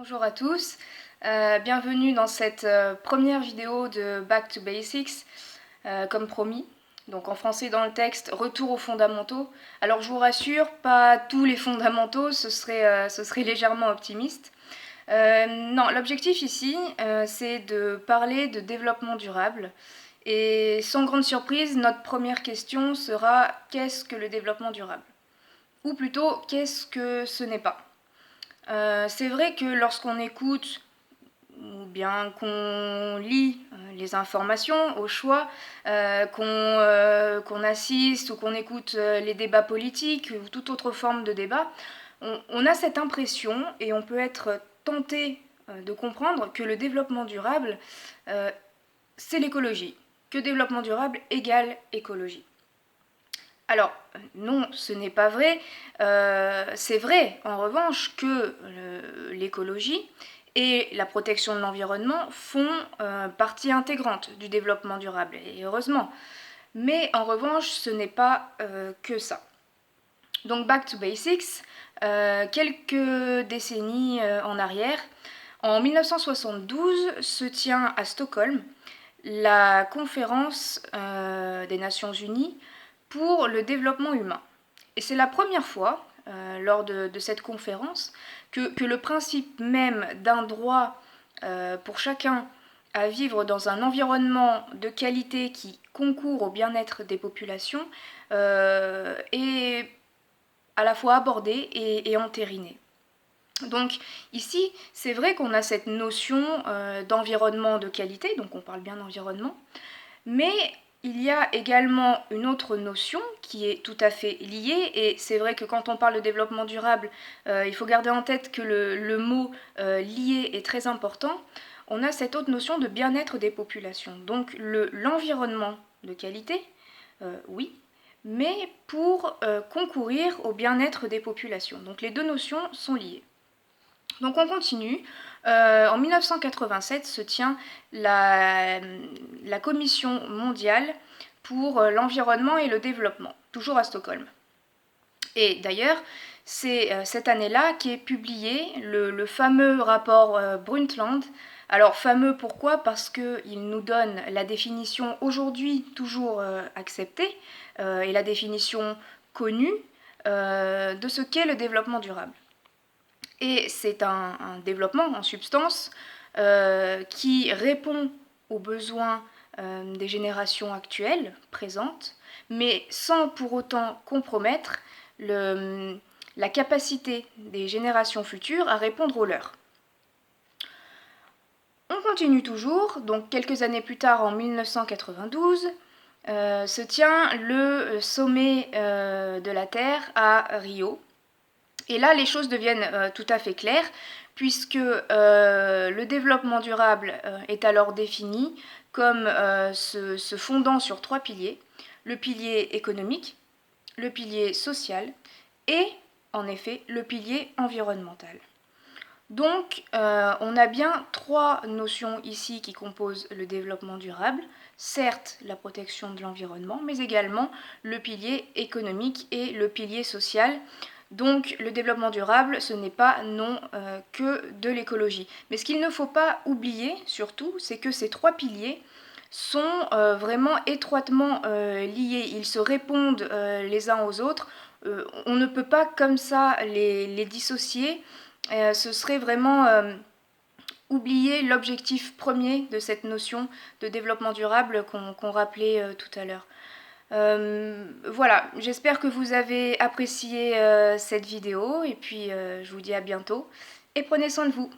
Bonjour à tous, bienvenue dans cette première vidéo de Back to Basics, comme promis. Donc en français dans le texte, retour aux fondamentaux. Alors je vous rassure, pas tous les fondamentaux, ce serait légèrement optimiste. Non, l'objectif ici, c'est de parler de développement durable. Et sans grande surprise, notre première question sera qu'est-ce que le développement durable? Ou plutôt, qu'est-ce que ce n'est pas? C'est vrai que lorsqu'on écoute ou bien qu'on lit les informations au choix, qu'on assiste ou qu'on écoute les débats politiques ou toute autre forme de débat, on a cette impression et on peut être tenté de comprendre que le développement durable, c'est l'écologie, que développement durable égale écologie. Alors, non, ce n'est pas vrai. C'est vrai, en revanche, que l'écologie et la protection de l'environnement font partie intégrante du développement durable, et heureusement. Mais en revanche, ce n'est pas que ça. Donc, back to basics, quelques décennies en arrière, en 1972 se tient à Stockholm la conférence des Nations Unies pour le développement humain. Et c'est la première fois, lors de cette conférence, que le principe même d'un droit pour chacun à vivre dans un environnement de qualité qui concourt au bien-être des populations est à la fois abordé et entériné. Donc ici, c'est vrai qu'on a cette notion d'environnement de qualité, donc on parle bien d'environnement, mais il y a également une autre notion qui est tout à fait liée, et c'est vrai que quand on parle de développement durable, il faut garder en tête que le mot lié est très important. On a cette autre notion de bien-être des populations. Donc l'environnement de qualité, oui, mais pour concourir au bien-être des populations. Donc les deux notions sont liées. Donc on continue. En 1987 se tient la Commission mondiale pour l'environnement et le développement, toujours à Stockholm. Et d'ailleurs, c'est cette année-là qu'est publié le fameux rapport Brundtland. Alors fameux pourquoi? Parce qu'il nous donne la définition aujourd'hui toujours acceptée et la définition connue de ce qu'est le développement durable. Et c'est un développement en substance qui répond aux besoins des générations actuelles, présentes, mais sans pour autant compromettre la capacité des générations futures à répondre aux leurs. On continue toujours, donc quelques années plus tard, en 1992, se tient le sommet de la Terre à Rio. Et là, les choses deviennent tout à fait claires, puisque le développement durable est alors défini comme se fondant sur trois piliers. Le pilier économique, le pilier social et, en effet, le pilier environnemental. Donc, on a bien trois notions ici qui composent le développement durable. Certes, la protection de l'environnement, mais également le pilier économique et le pilier social. Donc le développement durable, ce n'est pas non que de l'écologie. Mais ce qu'il ne faut pas oublier, surtout, c'est que ces trois piliers sont vraiment étroitement liés. Ils se répondent les uns aux autres. On ne peut pas comme ça les dissocier. Ce serait vraiment oublier l'objectif premier de cette notion de développement durable qu'on rappelait tout à l'heure. Voilà, j'espère que vous avez apprécié cette vidéo et puis je vous dis à bientôt et prenez soin de vous.